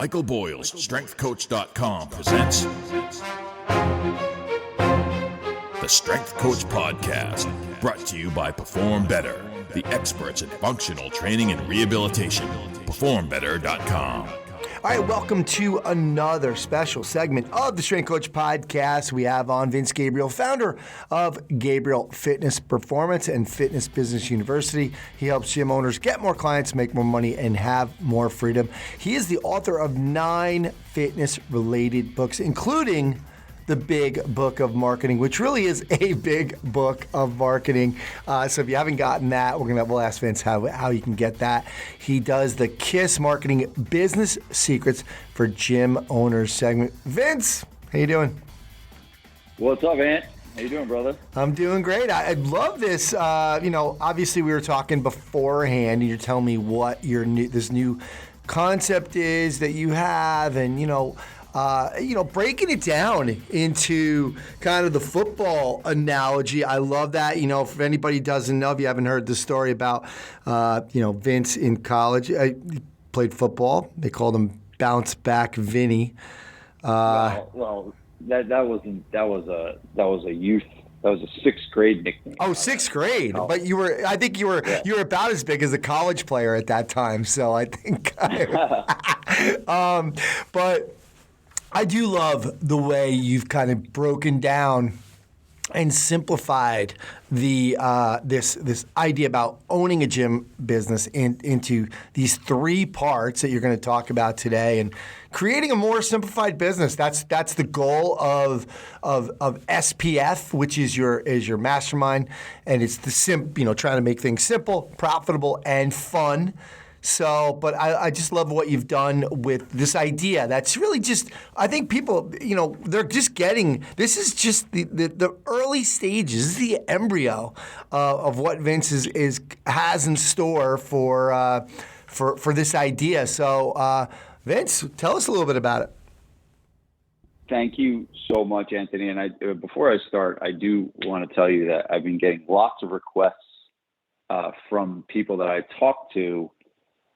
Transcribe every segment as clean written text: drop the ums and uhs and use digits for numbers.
Michael Boyle's StrengthCoach.com presents the Strength Coach Podcast, brought to you by Perform Better, the experts in functional training and rehabilitation. PerformBetter.com. All right, welcome to another special segment of the Strength Coach Podcast. We have on Vince Gabriele, founder of Gabriele Fitness Performance and Fitness Business University. He helps gym owners get more clients, make more money, and have more freedom. He is the author of 9 fitness-related books, including the Big Book of Marketing, which really is a big book of marketing. So if you haven't gotten that, we'll ask Vince how you can get that. He does the KISS Marketing Business Secrets for Gym Owners segment. Vince, how you doing? What's up, Ant? How you doing, brother? I'm doing great. I love this. Obviously we were talking beforehand, and you're telling me what this new concept is that you have, and breaking it down into kind of the football analogy. I love that. If anybody doesn't know, if you haven't heard the story about, Vince in college, he played football. They called him Bounce Back Vinny. That was a 6th grade nickname. Oh, 6th grade. But you were about as big as a college player at that time. So I think, but I do love the way you've kind of broken down and simplified the this idea about owning a gym business into these 3 parts that you're going to talk about today, and creating a more simplified business. That's the goal of SPF, which is your mastermind, and it's trying to make things simple, profitable, and fun. So, but I just love what you've done with this idea. That's really just, I think people, they're just getting, this is just the early stages, this is the embryo of what Vince has in store for this idea. So, Vince, tell us a little bit about it. Thank you so much, Anthony. And before I start, I do want to tell you that I've been getting lots of requests from people that I talk to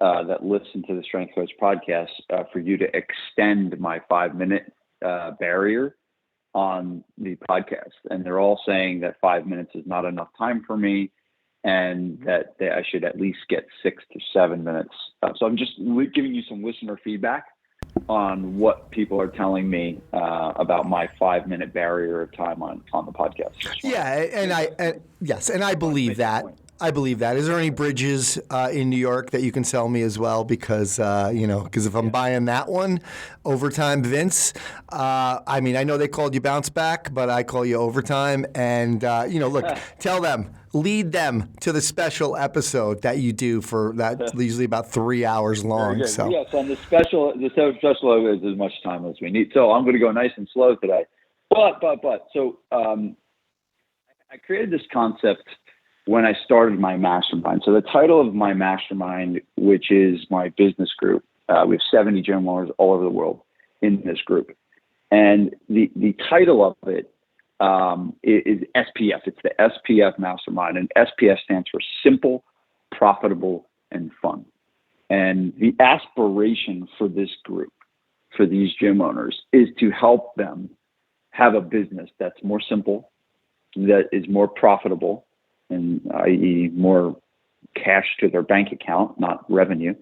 that listen to the Strength Coach Podcast for you to extend my 5-minute barrier on the podcast. And they're all saying that 5 minutes is not enough time for me, and that I should at least get 6 to 7 minutes. So I'm just giving you some listener feedback on what people are telling me about my 5-minute barrier of time on the podcast. Yeah, and I believe that. I believe that. Is there any bridges in New York that you can sell me as well? Because, if I'm buying that one, Overtime Vince, I know they called you Bounce Back, but I call you Overtime. And, look, tell them, lead them to the special episode that you do for that, usually about 3 hours long. So. Yes, and the special is as much time as we need. So I'm going to go nice and slow today. So I created this concept when I started my mastermind. So the title of my mastermind, which is my business group, we have 70 gym owners all over the world in this group. And the title of it is SPF. It's the SPF Mastermind. And SPF stands for Simple, Profitable, and Fun. And the aspiration for this group, for these gym owners, is to help them have a business that's more simple, that is more profitable, and i.e. more cash to their bank account, not revenue,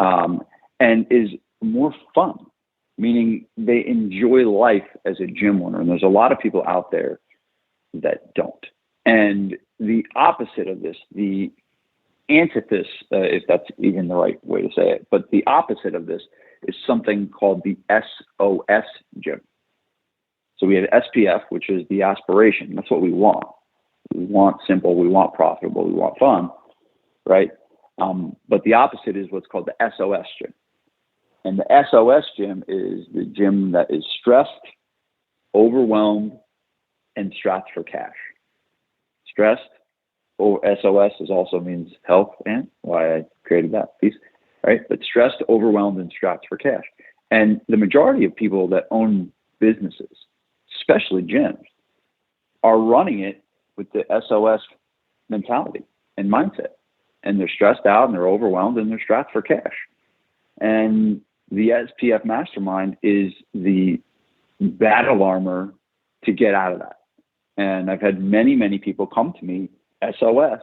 and is more fun, meaning they enjoy life as a gym owner. And there's a lot of people out there that don't. And the opposite of this, the antithesis, if that's even the right way to say it, but the opposite of this is something called the SOS gym. So we have SPF, which is the aspiration. That's what we want. We want simple, we want profitable, we want fun, right? But the opposite is what's called the SOS gym. And the SOS gym is the gym that is stressed, overwhelmed, and strapped for cash. Stressed, or SOS also means health, and why I created that piece, right? But stressed, overwhelmed, and strapped for cash. And the majority of people that own businesses, especially gyms, are running it with the SOS mentality and mindset. And they're stressed out, and they're overwhelmed, and they're strapped for cash. And the SPF mastermind is the battle armor to get out of that. And I've had many, many people come to me, SOS,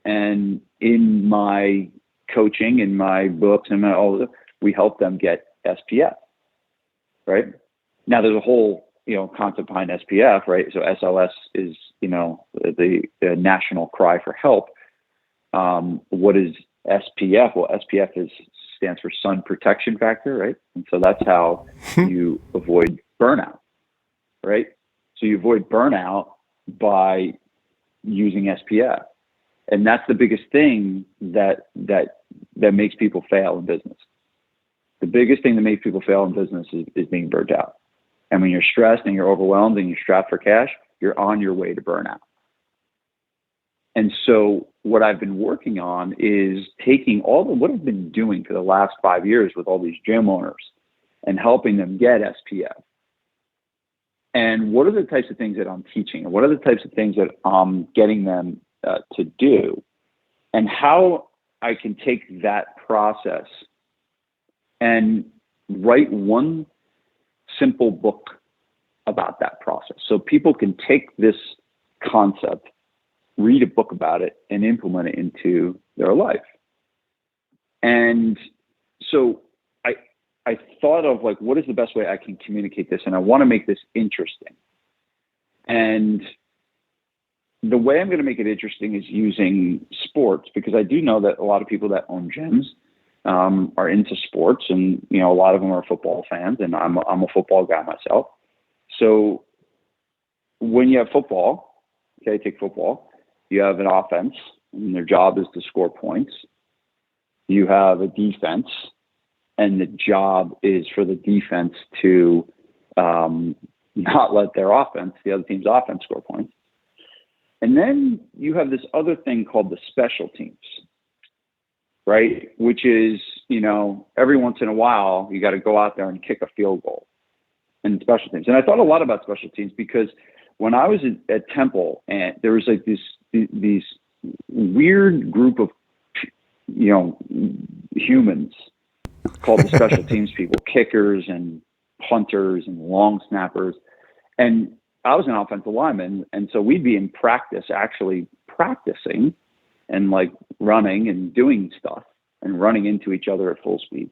and in my coaching, in my books, and we help them get SPF, right? Now there's a whole, concept behind SPF, right? So SOS is, the national cry for help. What is SPF? Well, SPF stands for sun protection factor, right? And so that's how you avoid burnout, right? So you avoid burnout by using SPF. And that's the biggest thing that makes people fail in business. The biggest thing that makes people fail in business is being burnt out. And when you're stressed and you're overwhelmed and you're strapped for cash, you're on your way to burnout. And so what I've been working on is taking what I've been doing for the last 5 years with all these gym owners and helping them get SPF. And what are the types of things that I'm teaching? And what are the types of things that I'm getting them to do? And how I can take that process and write one simple book about that process. So people can take this concept, read a book about it, and implement it into their life. And so I thought of what is the best way I can communicate this? And I want to make this interesting. And the way I'm going to make it interesting is using sports, because I do know that a lot of people that own gyms are into sports, and a lot of them are football fans, and I'm a football guy myself. So when you have football, take football, you have an offense, and their job is to score points. You have a defense, and the job is for the defense to not let their offense, the other team's offense, score points. And then you have this other thing called the special teams, right? Which is, every once in a while, you got to go out there and kick a field goal in special teams. And I thought a lot about special teams because when I was at Temple, and there was these weird group of, humans called the special teams people, kickers and punters and long snappers. And I was an offensive lineman. And so we'd be in practice, actually practicing and running and doing stuff and running into each other at full speed.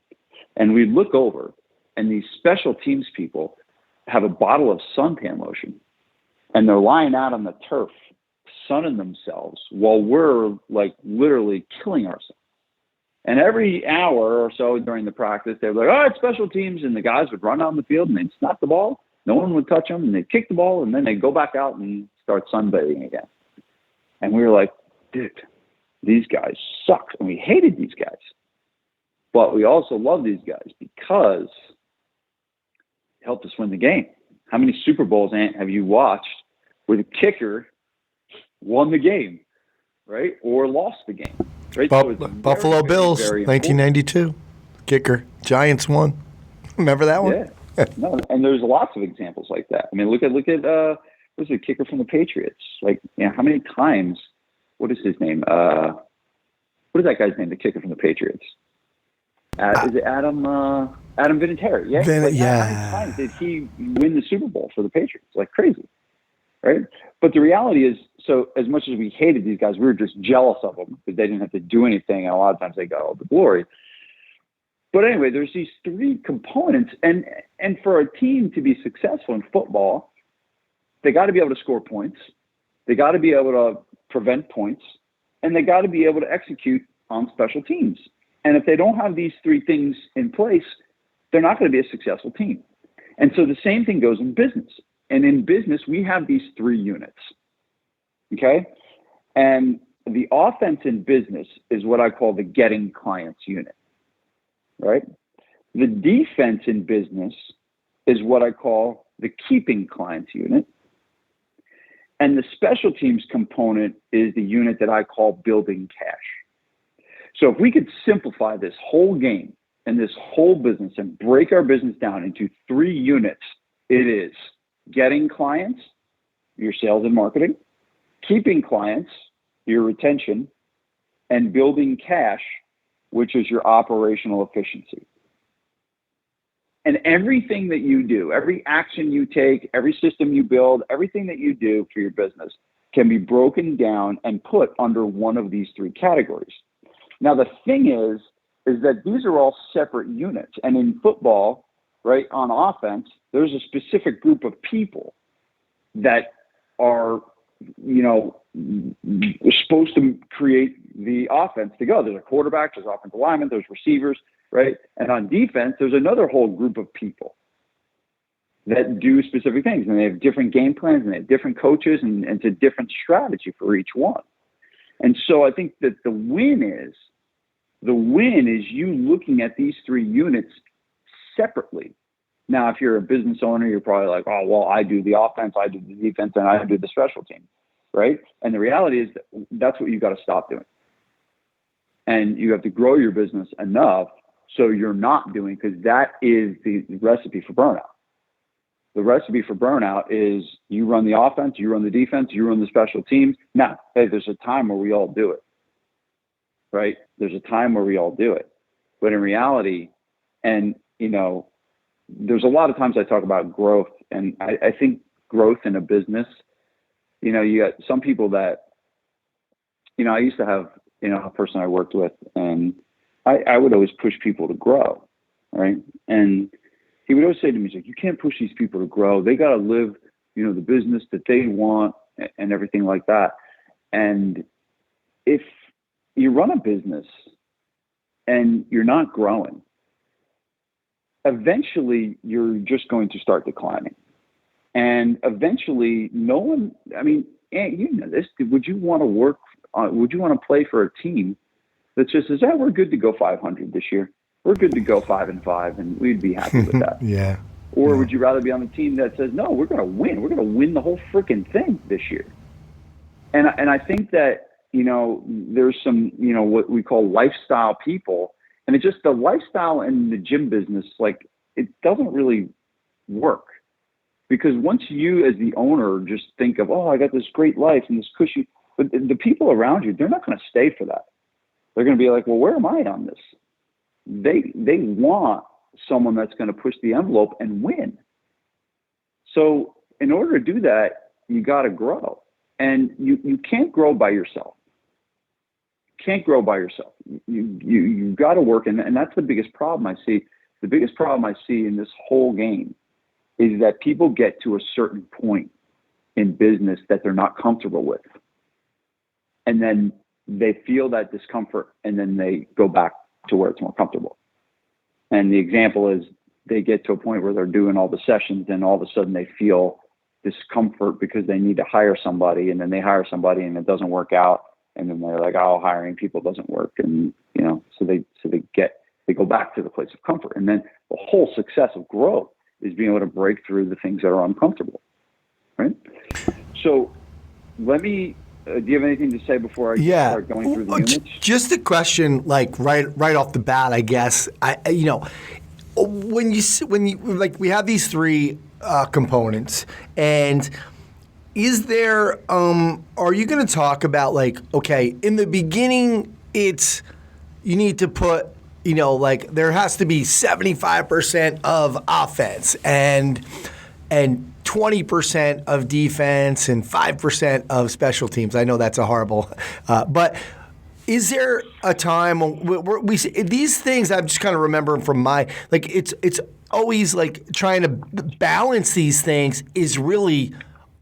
And we'd look over, and these special teams people have a bottle of suntan lotion, and they're lying out on the turf, sunning themselves while we're literally killing ourselves. And every hour or so during the practice, they were it's special teams. And the guys would run on the field and they'd snap the ball. No one would touch them. And they'd kick the ball. And then they'd go back out and start sunbathing again. And we were like, dude, these guys suck. And we hated these guys. But we also love these guys because it helped us win the game. How many Super Bowls, Ant, have you watched where the kicker won the game, right? Or lost the game, right? So Buffalo Bills, 1992, kicker. Giants won. Remember that one? Yeah. No, and there's lots of examples like that. I mean, look at what's the kicker from the Patriots? How many times? What is his name? What is that guy's name? The kicker from the Patriots? Is it Adam Vinatieri? Yeah. How many times did he win the Super Bowl for the Patriots? Crazy, right? But the reality is, so as much as we hated these guys, we were just jealous of them because they didn't have to do anything, and a lot of times they got all the glory. But anyway, there's these three components, and for a team to be successful in football, they got to be able to score points, they got to be able to prevent points, and they got to be able to execute on special teams. And if they don't have these three things in place, they're not going to be a successful team. And so the same thing goes in business. And in business, we have these three units, okay? And the offense in business is what I call the getting clients unit, right? The defense in business is what I call the keeping clients unit. And the special teams component is the unit that I call building cash. So if we could simplify this whole game and this whole business and break our business down into three units, it is getting clients, your sales and marketing, keeping clients, your retention, and building cash, which is your operational efficiency. And everything that you do, every action you take, every system you build, everything that you do for your business can be broken down and put under one of these three categories. Now, the thing is that these are all separate units. And in football, right, on offense, there's a specific group of people that are, supposed to create the offense to go. There's a quarterback, there's offensive linemen, there's receivers, right? And on defense, there's another whole group of people that do specific things, and they have different game plans, and they have different coaches, and it's a different strategy for each one. And so I think that the win is you looking at these three units separately. Now, if you're a business owner, you're probably like, oh, well, I do the offense, I do the defense, and I do the special team, right? And the reality is that's what you've got to stop doing. And you have to grow your business enough so you're not doing, because that is the recipe for burnout. The recipe for burnout is you run the offense, you run the defense, you run the special teams. Now, hey, there's a time where we all do it, right? There's a time where we all do it. But in reality, and, there's a lot of times I talk about growth, and I think growth in a business, you got some people that, I used to have, a person I worked with, and I would always push people to grow, right? And he would always say to me, he's like, you can't push these people to grow. They got to live, the business that they want and everything like that. And if you run a business and you're not growing, eventually you're just going to start declining. And eventually no one, this, would you want to play for a team that just says, we're good to go 500 this year. We're good to go 5-5, and we'd be happy with that. Yeah. Or would you rather be on the team that says, no, we're going to win. We're going to win the whole freaking thing this year. And I think that, there's some, what we call lifestyle people, and it's just the lifestyle in the gym business, like, it doesn't really work. Because once you as the owner just think of, I got this great life and this cushy, but the people around you, they're not going to stay for that. They're going to be like, well, where am I on this? They want someone that's going to push the envelope and win. So in order to do that, you got to grow. And you can't grow by yourself. You got to work, and that's the biggest problem I see. The biggest problem I see in this whole game is that people get to a certain point in business that they're not comfortable with. And then they feel that discomfort, and then they go back to where it's more comfortable. And the example is they get to a point where they're doing all the sessions, and all of a sudden they feel discomfort because they need to hire somebody, and then they hire somebody and it doesn't work out. And then they're like, hiring people doesn't work. And, so they go back to the place of comfort. And then the whole success of growth is being able to break through the things that are uncomfortable. Right. So let me, do you have anything to say before I start going through the units? Just a question, like right off the bat, I guess. When you like, we have these three components, and is there, are you going to talk about, like, okay, in the beginning, you need to put, there has to be 75% of offense and 20% of defense and 5% of special teams. I know that's a horrible, but is there a time where we see these things? I'm just kind of remembering from it's always like trying to balance these things is really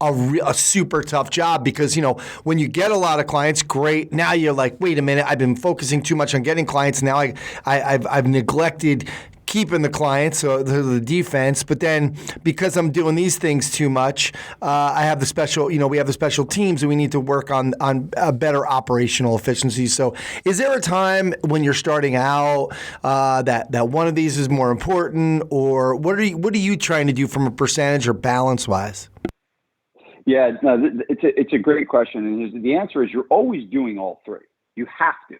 a super tough job, because, when you get a lot of clients, great. Now you're like, wait a minute, I've been focusing too much on getting clients. Now I've neglected keeping the clients, so the defense. But then because I'm doing these things too much, I have the special, we have the special teams, and we need to work on a better operational efficiency. So is there a time when you're starting out that one of these is more important, or what are you trying to do from a percentage or balance wise? Yeah, no, it's a great question. And the answer is you're always doing all three. You have to.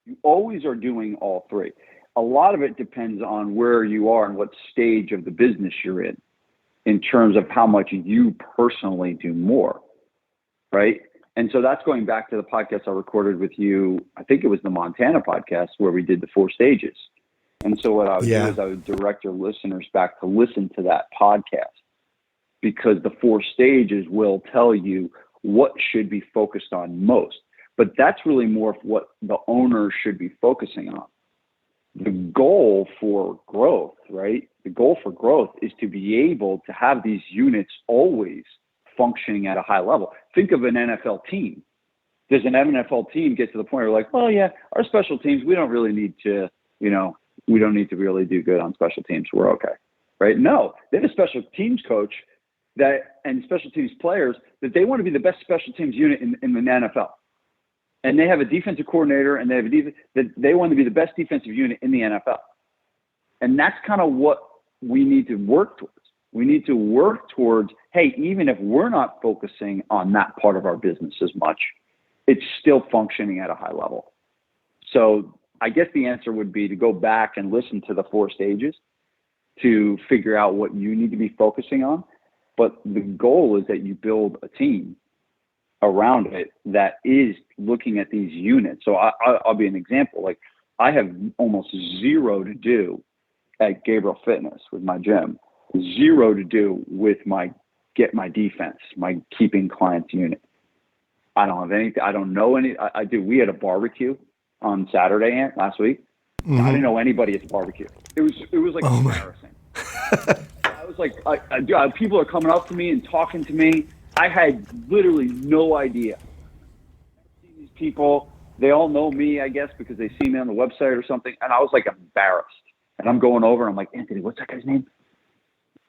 You always are doing all three. A lot of it depends on where you are and what stage of the business you're in terms of how much you personally do more, right? And so that's going back to the podcast I recorded with you. I think it was the Montana podcast where we did the 4 stages. And so what I would do is I would direct your listeners back to listen to that podcast, because the 4 stages will tell you what should be focused on most. But that's really more of what the owner should be focusing on. The goal for growth, right? The goal for growth is to be able to have these units always functioning at a high level. Think of an NFL team. Does an NFL team get to the point where like, well, yeah, our special teams, we don't really need to, we don't need to really do good on special teams. We're okay, right? No, they have a special teams coach and special teams players that they want to be the best special teams unit in the NFL. And they have a defensive coordinator, and they have that they want to be the best defensive unit in the NFL. And that's kind of what we need to work towards. We need to work towards, hey, even if we're not focusing on that part of our business as much, it's still functioning at a high level. So I guess the answer would be to go back and listen to the 4 stages to figure out what you need to be focusing on. But the goal is that you build a team around it that is looking at these units. So I'll be an example. Like, I have almost zero to do at Gabriele Fitness with my gym, zero to do with my defense, my keeping clients unit. I don't have anything. I don't know any. I do. We had a barbecue on Saturday last week. Mm-hmm. I didn't know anybody at the barbecue. It was like embarrassing. I was like, people are coming up to me and talking to me. I had literally no idea. I've seen these people. They all know me, I guess, because they see me on the website or something. And I was like embarrassed. And I'm going over and I'm like, Anthony, what's that guy's name?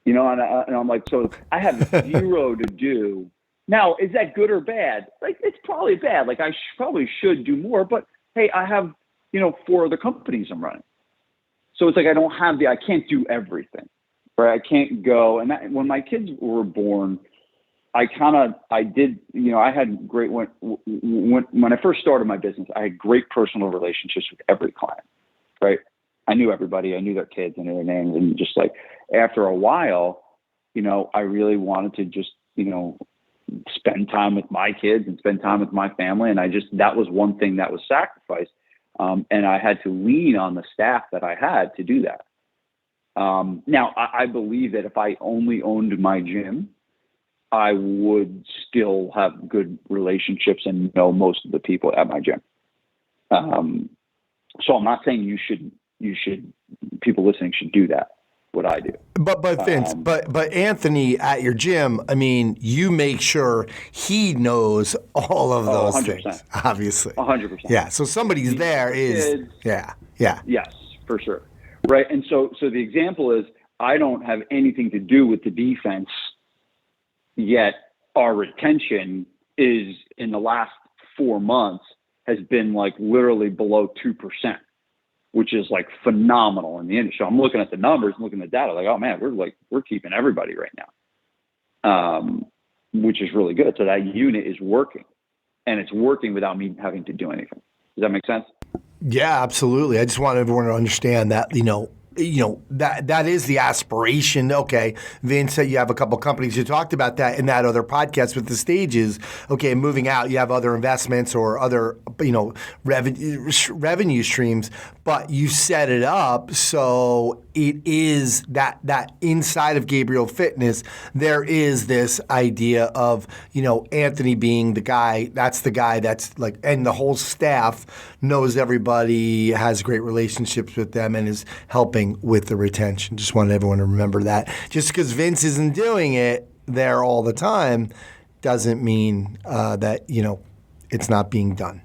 And I'm like, so I have zero to do. Now, is that good or bad? Like, it's probably bad. Like, I probably should do more. But, hey, I have, 4 other companies I'm running. So it's like I can't do everything. Right? I can't go. And when my kids were born, I had great, when I first started my business, I had great personal relationships with every client, right? I knew everybody. I knew their kids. I knew their names. And just like after a while, I really wanted to just, spend time with my kids and spend time with my family. And that was one thing that was sacrificed. And I had to lean on the staff that I had to do that. Now, I believe that if I only owned my gym, I would still have good relationships and know most of the people at my gym. So I'm not saying people listening should do that, what I do. But Vince, but Anthony at your gym, I mean, you make sure he knows all of those 100%. things, obviously. 100%. Yeah, so somebody's there is, yeah. Yes, for sure. Right, and so the example is, I don't have anything to do with the defense, yet our retention is, in the last 4 months, has been like literally below 2%, which is like phenomenal in the industry. I'm looking at the numbers, looking at the data, like, oh man, we're keeping everybody right now, which is really good. So that unit is working, and it's working without me having to do anything. Does that make sense? Yeah, absolutely. I just want everyone to understand that, that is the aspiration. Okay, Vince said you have a couple companies. You talked about that in that other podcast with the stages. Okay, moving out, you have other investments or other, revenue streams, but you set it up so it is that inside of Gabriele Fitness, there is this idea of, Anthony being the guy. That's the guy that's like, and the whole staff knows everybody, has great relationships with them, and is helping with the retention. Just wanted everyone to remember that. Just because Vince isn't doing it there all the time doesn't mean that, it's not being done.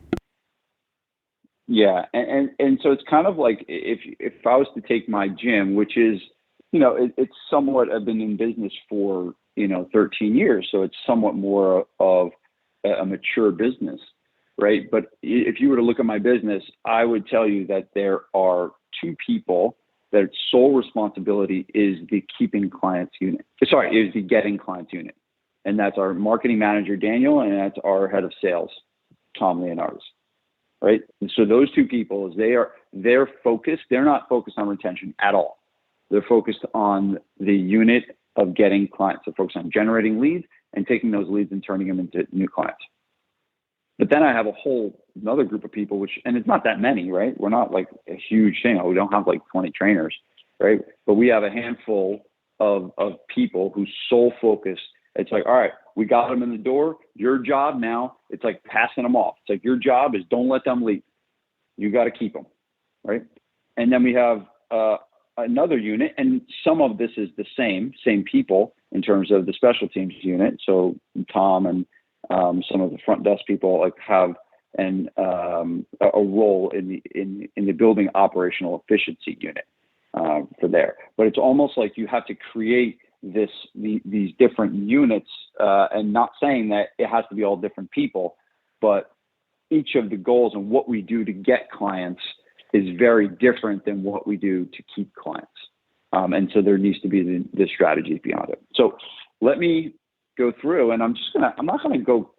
Yeah. And so it's kind of like if I was to take my gym, which is, it's somewhat, I've been in business for, 13 years. So it's somewhat more of a mature business, right? But if you were to look at my business, I would tell you that there are 2 people that sole responsibility is the keeping clients unit. Sorry, is the getting clients unit. And that's our marketing manager, Daniel, and that's our head of sales, Tom Leonardis, right? And so those 2 people, they're focused. They're not focused on retention at all. They're focused on the unit of getting clients. They're focused on generating leads and taking those leads and turning them into new clients. But then I have a whole another group of people, and it's not that many, right? We're not like a huge thing. We don't have like 20 trainers, right? But we have a handful of people whose sole focus, it's like, all right, we got them in the door. Your job now, it's like passing them off. It's like your job is don't let them leave. You got to keep them, right? And then we have another unit, and some of this is the same people in terms of the special teams unit. So Tom and some of the front desk people like have a role in the building operational efficiency unit for there. But it's almost like you have to create these different units, and not saying that it has to be all different people, but each of the goals and what we do to get clients is very different than what we do to keep clients. And so there needs to be the strategies beyond it. So let me go through, and I'm not going to go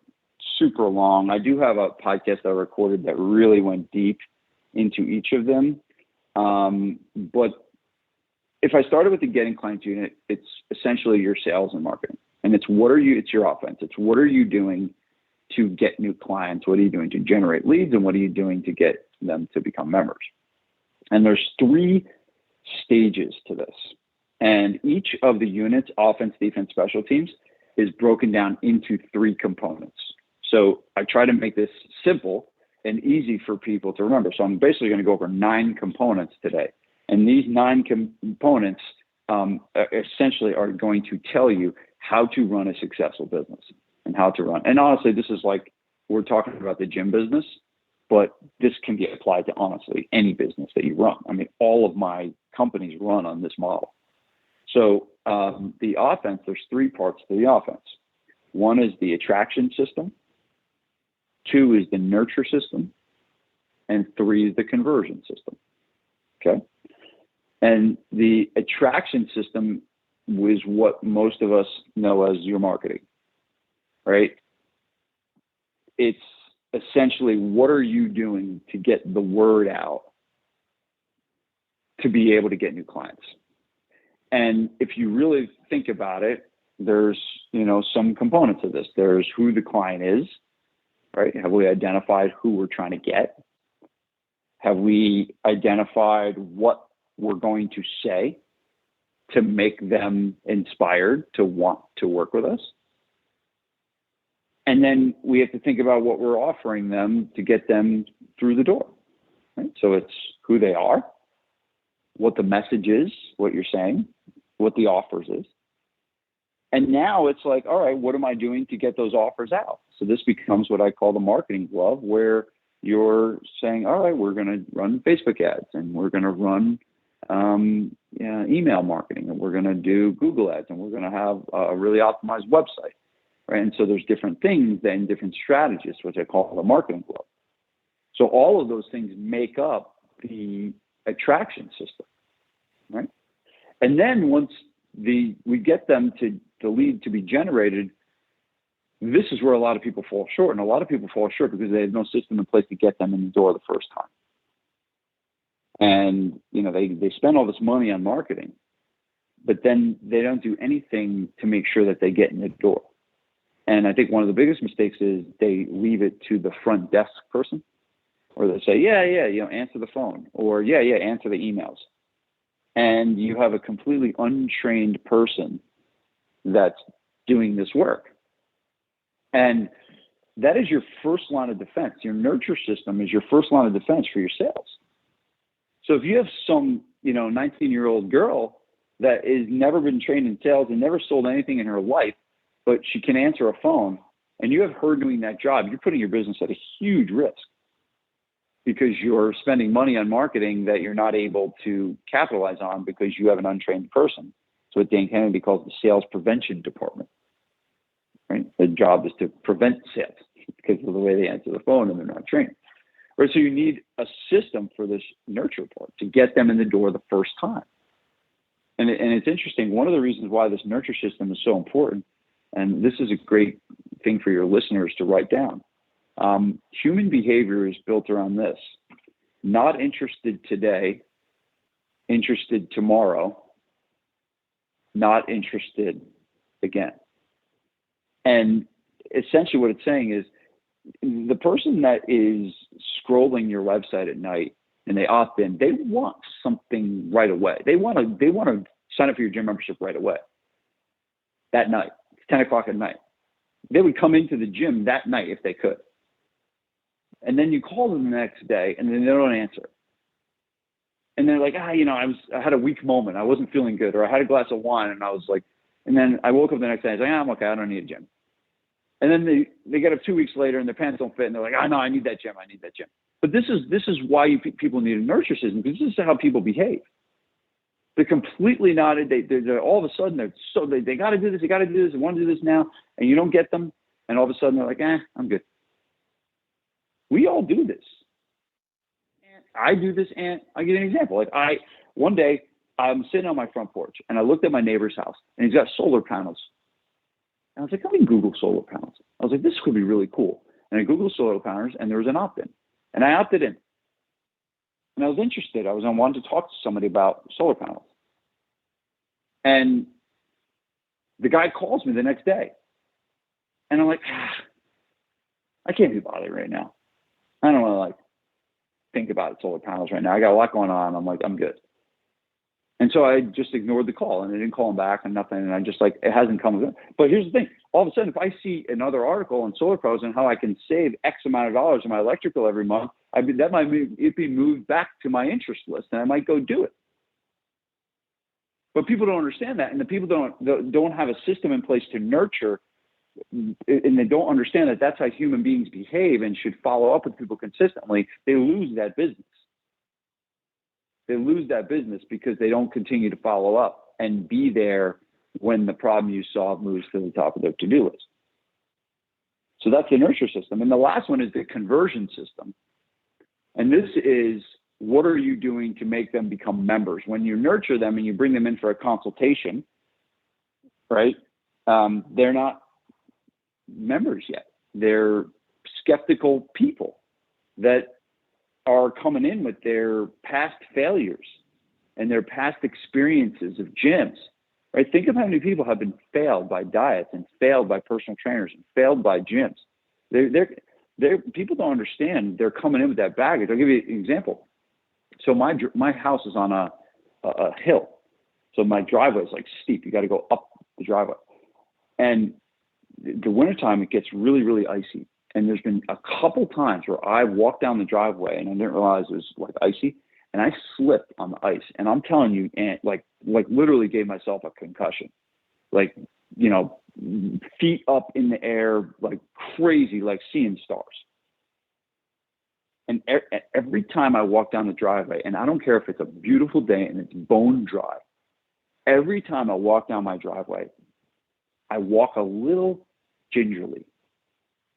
super long. I do have a podcast I recorded that really went deep into each of them. But if I started with the getting clients unit, it's essentially your sales and marketing. And it's your offense. It's what are you doing to get new clients? What are you doing to generate leads? And what are you doing to get them to become members? And there's 3 stages to this. And each of the units, offense, defense, special teams, is broken down into 3 components. So I try to make this simple and easy for people to remember. So I'm basically going to go over 9 components today. And these 9 components essentially are going to tell you how to run a successful business and how to run. And honestly, this is like, we're talking about the gym business, but this can be applied to honestly any business that you run. I mean, all of my companies run on this model. So the offense, there's 3 parts to the offense. 1 is the attraction system. 2 is the nurture system. And 3 is the conversion system. Okay. And the attraction system is what most of us know as your marketing, right? It's essentially, what are you doing to get the word out to be able to get new clients? And if you really think about it, there's, some components of this. There's who the client is, right? Have we identified who we're trying to get? Have we identified what we're going to say to make them inspired to want to work with us? And then we have to think about what we're offering them to get them through the door, right? So it's who they are, what the message is, what you're saying, what the offers is. And now it's like, all right, what am I doing to get those offers out? So this becomes what I call the marketing glove, where you're saying, all right, we're going to run Facebook ads, and we're going to run email marketing, and we're going to do Google ads, and we're going to have a really optimized website, right? And so there's different things and different strategies, which I call the marketing glove. So all of those things make up the attraction system, right? And then once we get them to the lead to be generated, this is where a lot of people fall short. And a lot of people fall short because they have no system in place to get them in the door the first time. And, they spend all this money on marketing, but then they don't do anything to make sure that they get in the door. And I think one of the biggest mistakes is they leave it to the front desk person, or they say, answer the phone, or answer the emails. And you have a completely untrained person that's doing this work. And that is your first line of defense. Your nurture system is your first line of defense for your sales. So if you have some, 19-year-old girl that has never been trained in sales and never sold anything in her life, but she can answer a phone, and you have her doing that job, you're putting your business at a huge risk, because you're spending money on marketing that you're not able to capitalize on because you have an untrained person. So what Dan Kennedy calls the sales prevention department, right? The job is to prevent sales because of the way they answer the phone and they're not trained. Right? So you need a system for this nurture part to get them in the door the first time. And it's interesting. One of the reasons why this nurture system is so important, and this is a great thing for your listeners to write down. Human behavior is built around this: not interested today, interested tomorrow, not interested again. And essentially what it's saying is, the person that is scrolling your website at night and they opt in, they want something right away. They want to sign up for your gym membership right away. That night, it's 10 o'clock at night. They would come into the gym that night if they could. And then you call them the next day and then they don't answer. And they're like, I had a weak moment. I wasn't feeling good, or I had a glass of wine and I was like, and then I woke up the next day and I was like, I'm okay. I don't need a gym. And then they get up 2 weeks later and their pants don't fit and they're like, no, I need that gym. I need that gym. But this is why people need a nurture system, because this is how people behave. They're completely not. They're all of a sudden they got to do this. They got to do this. They want to do this now, and you don't get them. And all of a sudden they're like, I'm good. We all do this. I do this, and I give you an example. Like one day I'm sitting on my front porch and I looked at my neighbor's house and he's got solar panels. And I was like, let me Google solar panels. I was like, this could be really cool. And I Googled solar panels and there was an opt-in. And I opted in. And I was interested. I wanted to talk to somebody about solar panels. And the guy calls me the next day. And I'm like, I can't be bothered right now. I don't want to think about solar panels right now. I got a lot going on. I'm like, I'm good. And so I just ignored the call and I didn't call him back and nothing. And I just it hasn't come. But here's the thing. All of a sudden, if I see another article on solar panels and how I can save X amount of dollars on my electric bill every month, that might be moved back to my interest list and I might go do it. But people don't understand that. And the people don't have a system in place to nurture, and they don't understand that that's how human beings behave and should follow up with people consistently. They lose that business. They lose that business because they don't continue to follow up and be there when the problem you solve moves to the top of their to-do list. So that's the nurture system. And the last one is the conversion system. And this is, what are you doing to make them become members? When you nurture them and you bring them in for a consultation, right? They're not members yet. They're skeptical people that are coming in with their past failures and their past experiences of gyms, right? Think of how many people have been failed by diets and failed by personal trainers and failed by gyms. People don't understand. They're coming in with that baggage. I'll give you an example. So my house is on a hill. So my driveway is steep. You got to go up the driveway. And the wintertime, it gets really, really icy. And there's been a couple times where I walked down the driveway and I didn't realize it was icy, and I slipped on the ice. And I'm telling you, and literally gave myself a concussion, feet up in the air, like crazy, like seeing stars. And every time I walk down the driveway, and I don't care if it's a beautiful day and it's bone dry, every time I walk down my driveway, I walk a little gingerly,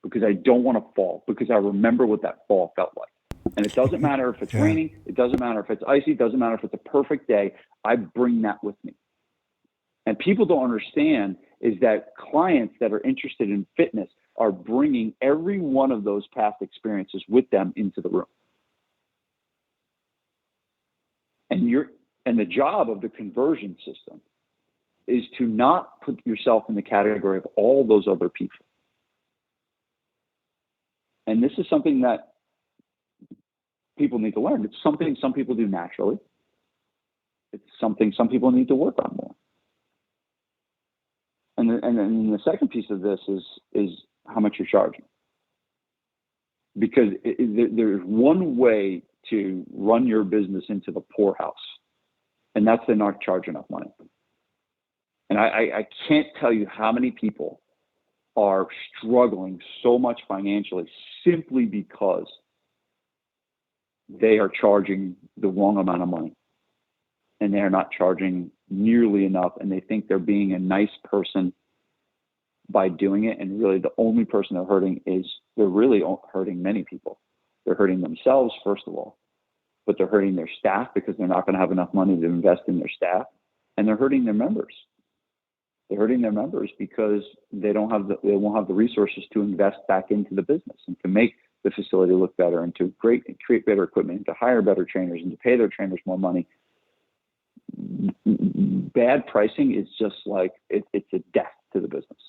because I don't want to fall, because I remember what that fall felt like. And it doesn't matter if it's raining, it doesn't matter if it's icy, it doesn't matter if it's a perfect day, I bring that with me. And people don't understand is that clients that are interested in fitness are bringing every one of those past experiences with them into the room. And the job of the conversion system is to not put yourself in the category of all those other people. And this is something that people need to learn. It's something some people do naturally. It's something some people need to work on more. And then the second piece of this is how much you're charging. Because there's one way to run your business into the poorhouse, and that's to not charge enough money. And I can't tell you how many people are struggling so much financially simply because they are charging the wrong amount of money and they're not charging nearly enough, and they think they're being a nice person by doing it. And really the only person they're hurting is they're really hurting many people. They're hurting themselves, first of all, but they're hurting their staff because they're not going to have enough money to invest in their staff, and they're hurting their members. They're hurting their members because they won't have the resources to invest back into the business and to make the facility look better and to create better equipment and to hire better trainers and to pay their trainers more money. Bad pricing is just it's a death to the business.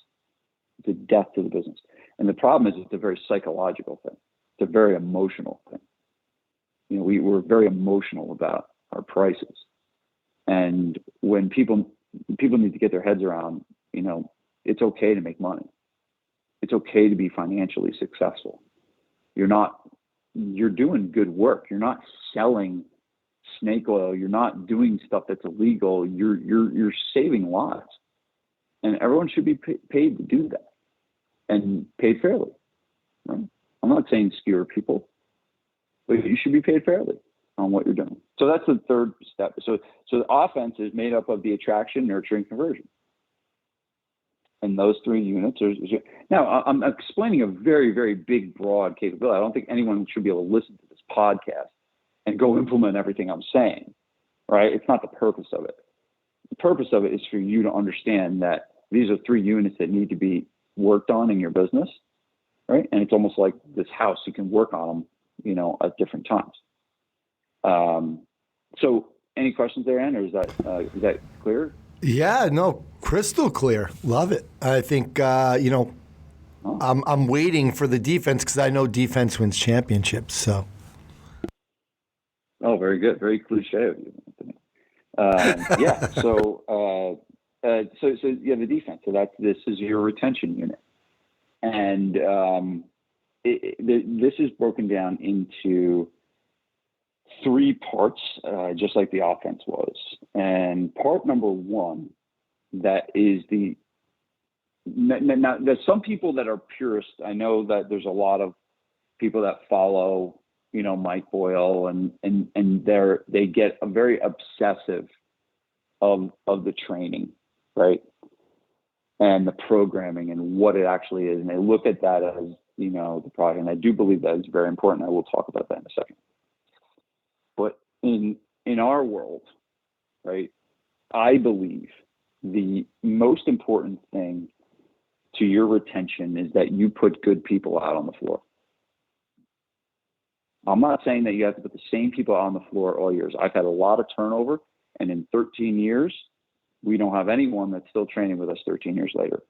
It's a death to the business. And the problem is it's a very psychological thing. It's a very emotional thing. We're very emotional about our prices. And when people need to get their heads around, it's okay to make money. It's okay to be financially successful. You're doing good work. You're not selling snake oil. You're not doing stuff that's illegal. You're saving lives. And everyone should be paid to do that and paid fairly. Right? I'm not saying skewer people, but you should be paid fairly on what you're doing. So that's the third step. So the offense is made up of the attraction, nurturing, conversion. And those three units now I'm explaining a very, very big, broad capability. I don't think anyone should be able to listen to this podcast and go implement everything I'm saying, right? It's not the purpose of it. The purpose of it is for you to understand that these are three units that need to be worked on in your business, right? And it's almost like this house, you can work on them, at different times. So any questions there, Ann, or is that clear? Yeah, no, crystal clear. Love it. I think, I'm waiting for the defense because I know defense wins championships. So. Oh, very good. Very cliche of you. Yeah. So the defense. So this is your retention unit, and this is broken down into three parts, just like the offense was. And part number one, that is now there's some people that are purists. I know that there's a lot of people that follow, Mike Boyle, and they get a very obsessive of the training, right? And the programming and what it actually is. And they look at that as, the product. And I do believe that is very important. I will talk about that in a second. But in our world, right, I believe the most important thing to your retention is that you put good people out on the floor. I'm not saying that you have to put the same people out on the floor all years. I've had a lot of turnover, and in 13 years, we don't have anyone that's still training with us 13 years later.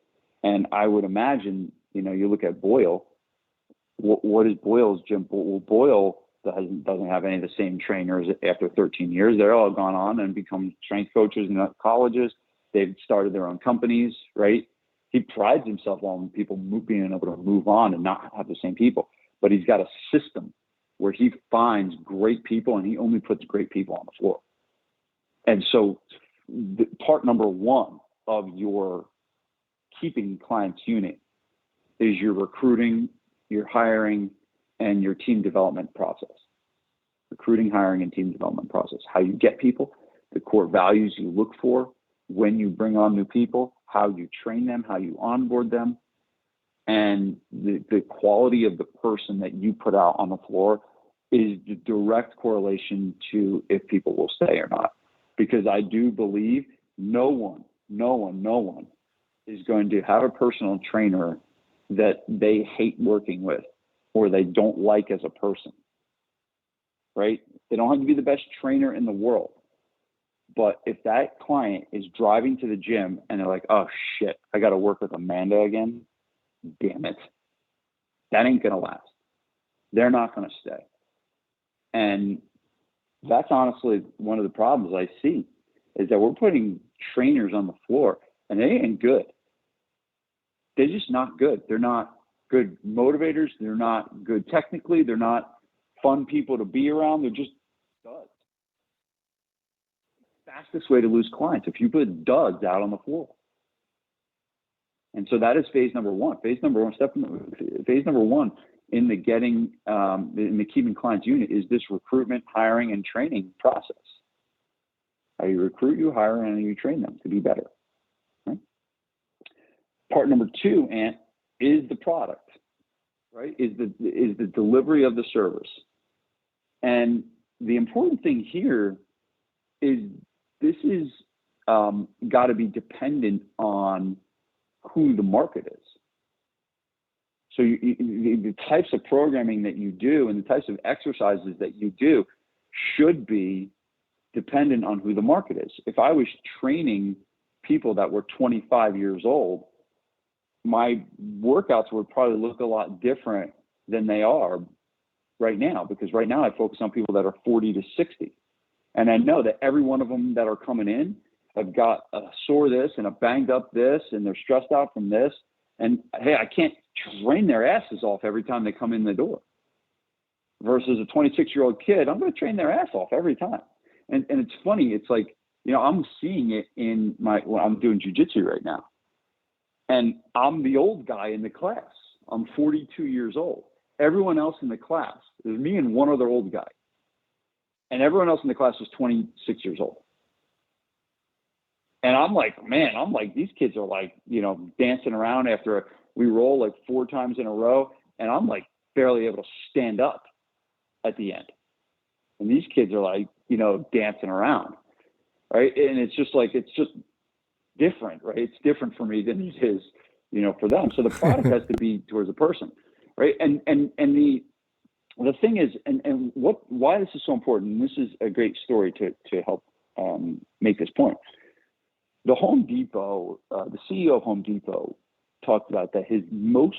And I would imagine, you look at Boyle. What is Boyle's gym? Well, Boyle doesn't have any of the same trainers after 13 years. They're all gone on and become strength coaches in colleges. They've started their own companies, right? He prides himself on people being able to move on and not have the same people. But he's got a system where he finds great people and he only puts great people on the floor. And so part number one of your keeping clients unit is your recruiting, your hiring, and your team development process. Recruiting, hiring, and team development process. How you get people, the core values you look for when you bring on new people, how you train them, how you onboard them, and the quality of the person that you put out on the floor is the direct correlation to if people will stay or not. Because I do believe no one is going to have a personal trainer that they hate working with or they don't like as a person, right? They don't have to be the best trainer in the world. But if that client is driving to the gym and they're like, oh shit, I got to work with Amanda again, damn it, that ain't going to last. They're not going to stay. And that's honestly one of the problems I see is that we're putting trainers on the floor and they ain't good. They're just not good. They're not good motivators. They're not good technically. They're not fun people to be around. They're just duds. Fastest way to lose clients if you put duds out on the floor. And so that is phase number one. Phase number one in the getting in the keeping clients unit is this recruitment, hiring, and training process. How you recruit, you hire, and you train them to be better. Right? Part number two, Ant, is the product. Right? Is the delivery of the service. And the important thing here is this is got to be dependent on who the market is. So the types of programming that you do and the types of exercises that you do should be dependent on who the market is. If I was training people that were 25 years old, my workouts would probably look a lot different than they are right now, because right now I focus on people that are 40 to 60. And I know that every one of them that are coming in have got a sore this and a banged up this, and they're stressed out from this. And hey, I can't train their asses off every time they come in the door. Versus a 26-year-old kid, I'm going to train their ass off every time. And it's funny. It's like, I'm seeing it in when I'm doing jiu-jitsu right now. And I'm the old guy in the class. I'm 42 years old. Everyone else in the class, there's me and one other old guy. And everyone else in the class is 26 years old. And I'm like, these kids are like, dancing around after we roll like 4 times in a row. And I'm like barely able to stand up at the end. And these kids are like, dancing around. Right. And it's just different, right? It's different for me than it is, for them. So the product has to be towards the person. Right. And the thing is, and why this is so important, and this is a great story to help make this point. The Home Depot, the CEO of Home Depot talked about that his most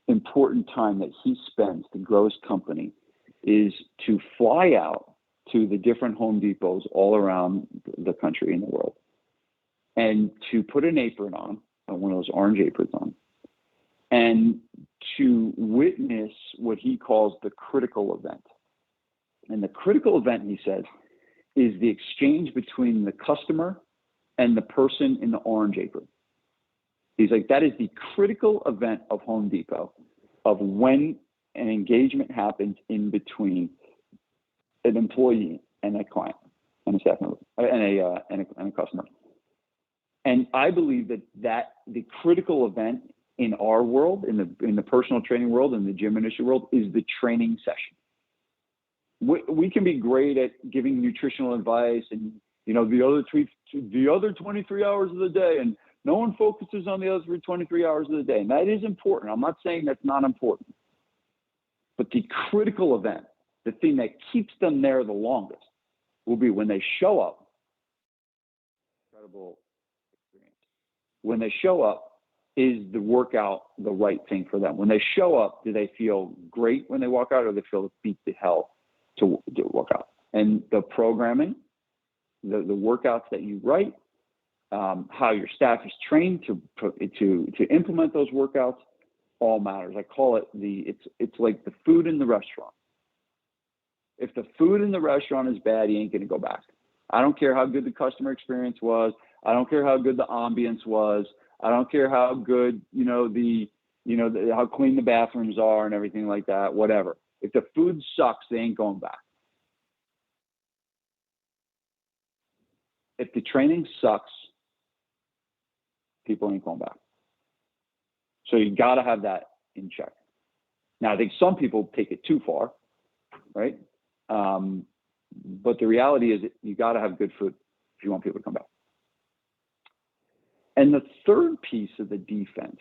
important time that he spends to grow his company is to fly out to the different Home Depots all around the country and the world, and to put an apron on, one of those orange aprons on, and to witness what he calls the critical event. And the critical event, he says, is the exchange between the customer and the person in the orange apron. He's like, that is the critical event of Home Depot, of when an engagement happens in between an employee and a client and a staff member and a customer. And I believe that the critical event in our world, in the personal training world, in the gym industry world, is the training session. We can be great at giving nutritional advice and the other 23 hours of the day, and no one focuses on the other 23 hours of the day. And that is important. I'm not saying that's not important. But the critical event, the thing that keeps them there the longest, will be when they show up. Incredible experience. When they show up, is the workout the right thing for them? When they show up, do they feel great when they walk out, or do they feel beat to hell to work out? And the programming, the workouts that you write, how your staff is trained to implement those workouts, all matters. I call it it's like the food in the restaurant. If the food in the restaurant is bad, you ain't going to go back. I don't care how good the customer experience was. I don't care how good the ambience was. I don't care how good, how clean the bathrooms are and everything like that, whatever. If the food sucks, they ain't going back. If the training sucks, people ain't going back. So you got to have that in check. Now, I think some people take it too far, right? But the reality is you got to have good food if you want people to come back. And the third piece of the defense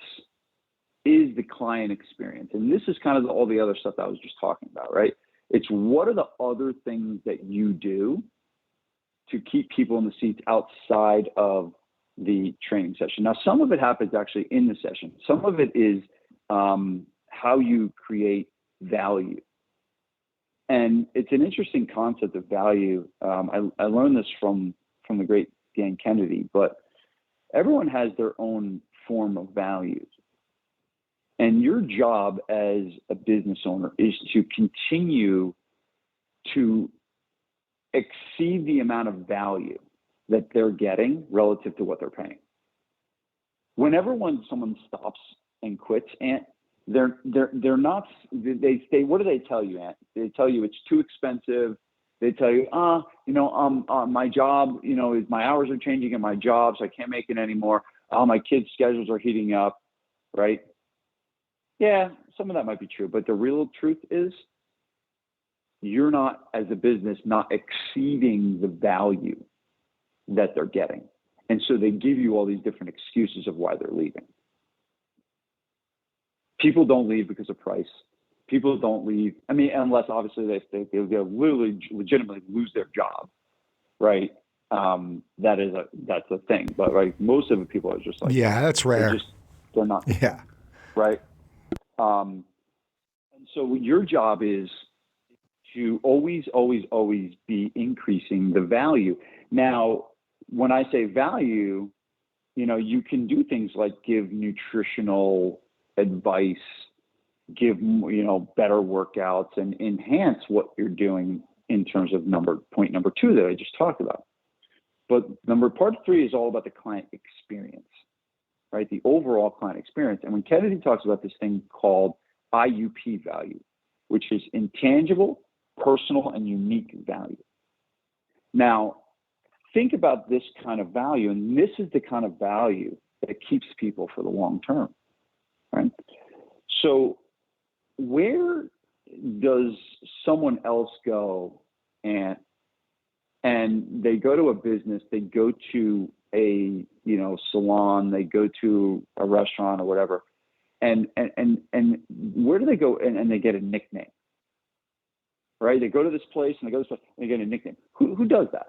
is the client experience. And this is kind of all the other stuff that I was just talking about, right? It's what are the other things that you do to keep people in the seats outside of the training session. Now, some of it happens actually in the session. Some of it is how you create value. And it's an interesting concept of value. I learned this from the great Dan Kennedy, but everyone has their own form of values. And your job as a business owner is to continue to exceed the amount of value that they're getting relative to what they're paying. Whenever someone stops and quits, Ant, they're not, they what do they tell you, Ant? They tell you it's too expensive. They tell you, my job, is my hours are changing at my job, so I can't make it anymore. My kids' schedules are heating up, right? Yeah, some of that might be true, but the real truth is you're not, as a business, not exceeding the value that they're getting. And so they give you all these different excuses of why they're leaving. People don't leave because of price. People don't leave. I mean, unless obviously they'll literally legitimately lose their job, right? That's a thing. But right, most of the people are just like, yeah, that's rare. They're not. Yeah. Right. And so your job is to always, always, always be increasing the value. Now, when I say value, you can do things like give nutritional advice, give, better workouts, and enhance what you're doing in terms of point number 2 that I just talked about. But part 3 is all about the client experience, right? The overall client experience. And when Kennedy talks about this thing called Iup value, which is intangible, personal, and unique value. Now, think about this kind of value, and this is the kind of value that keeps people for the long term, right? So where does someone else go and they go to a business, they go to a salon, they go to a restaurant or whatever, and where do they go and they get a nickname, right? They go to this place and they go to this place and they get a nickname. Who does that?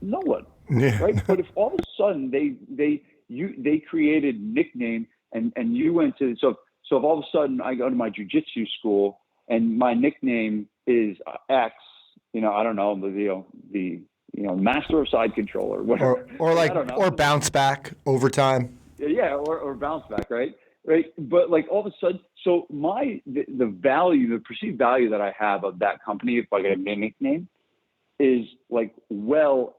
No one, right? But if all of a sudden they created nickname and you went to so if all of a sudden I go to my jiu-jitsu school and my nickname is X, I don't know, the master of side controller, whatever, or bounce back over time. Yeah, or bounce back, right? But like all of a sudden, so the value, the perceived value that I have of that company, if I get a nickname, is like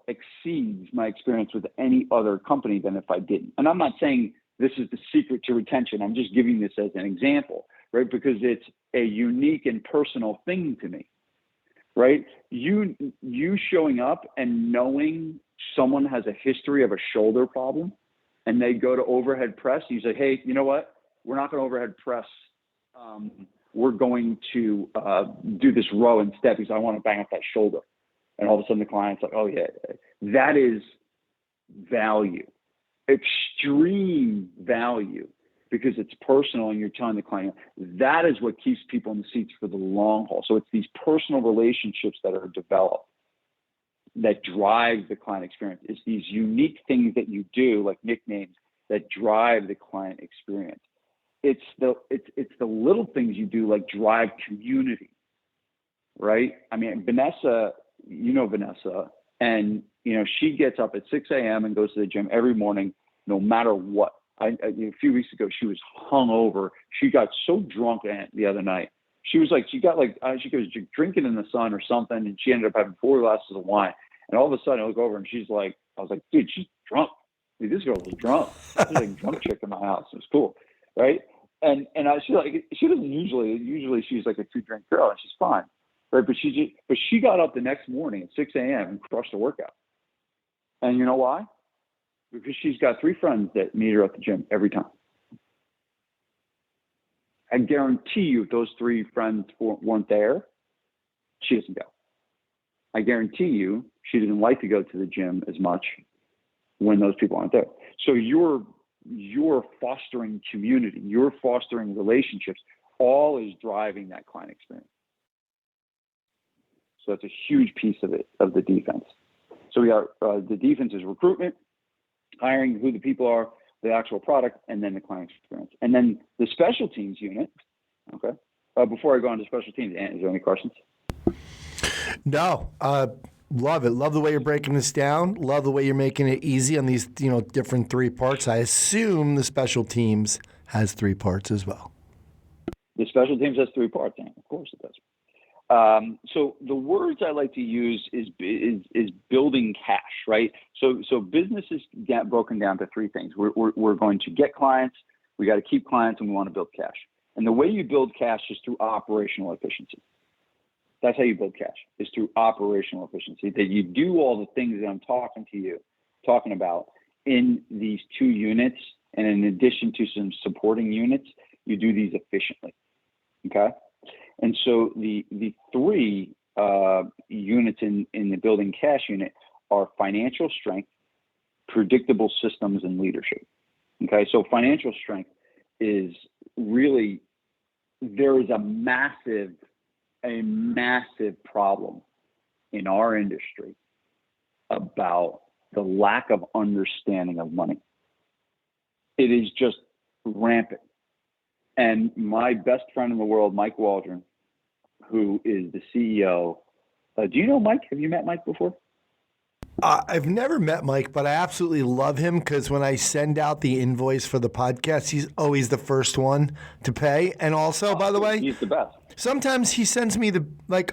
exceeds my experience with any other company than if I didn't. And I'm not saying this is the secret to retention. I'm just giving this as an example, right? Because it's a unique and personal thing to me, right? You showing up and knowing someone has a history of a shoulder problem and they go to overhead press, you say, hey, you know what? We're not going to overhead press. We're going to do this row instead because I want to bang up that shoulder. And all of a sudden the client's like, oh yeah, that is value, extreme value, because it's personal and you're telling the client. That is what keeps people in the seats for the long haul. So it's these personal relationships that are developed that drive the client experience. It's these unique things that you do, like nicknames, that drive the client experience. It's the little things you do, like drive community, right? I mean, Vanessa, Vanessa, and she gets up at 6 a.m. and goes to the gym every morning, no matter what. A few weeks ago, she was hungover. She got so drunk the other night. She was like, she goes drinking in the sun or something, and she ended up having 4 glasses of wine. And all of a sudden, I look over and she's like, I was like, dude, she's drunk. Dude, this girl was drunk. She's like a drunk chick in my house. It was cool, right? And she doesn't usually she's like a 2-drink girl and she's fine, right? But she got up the next morning at 6 a.m. and crushed a workout. And you know why? Because she's got 3 friends that meet her at the gym every time. I guarantee you, if those 3 friends weren't there, she doesn't go. I guarantee you, she didn't like to go to the gym as much when those people aren't there. So you're fostering community, you're fostering relationships, all is driving that client experience. So that's a huge piece of it, of the defense. So we got the defense is recruitment, hiring who the people are, the actual product, and then the client experience. And then the special teams unit, okay? Before I go on to special teams, is there any questions? No. Love it. Love the way you're breaking this down. Love the way you're making it easy on these, different 3 parts. I assume the special teams has 3 parts as well. The special teams has 3 parts, and of course it does. So the words I like to use is building cash, right? So business is broken down to 3 things. We're going to get clients, we got to keep clients, and we want to build cash. And the way you build cash is through operational efficiency. That's how you build cash, is through operational efficiency, that you do all the things that I'm talking about in these 2 units. And in addition to some supporting units, you do these efficiently. Okay. And so the 3 units in the building cash unit are financial strength, predictable systems, and leadership. Okay. So financial strength is really, there is a massive problem in our industry about the lack of understanding of money. it is just rampant. And my best friend in the world, Mike Waldron, who is the CEO. Do you know Mike? Have you met Mike before? I've never met Mike, but I absolutely love him because when I send out the invoice for the podcast, he's always the first one to pay. And also, by the way, he's the best. Sometimes he sends me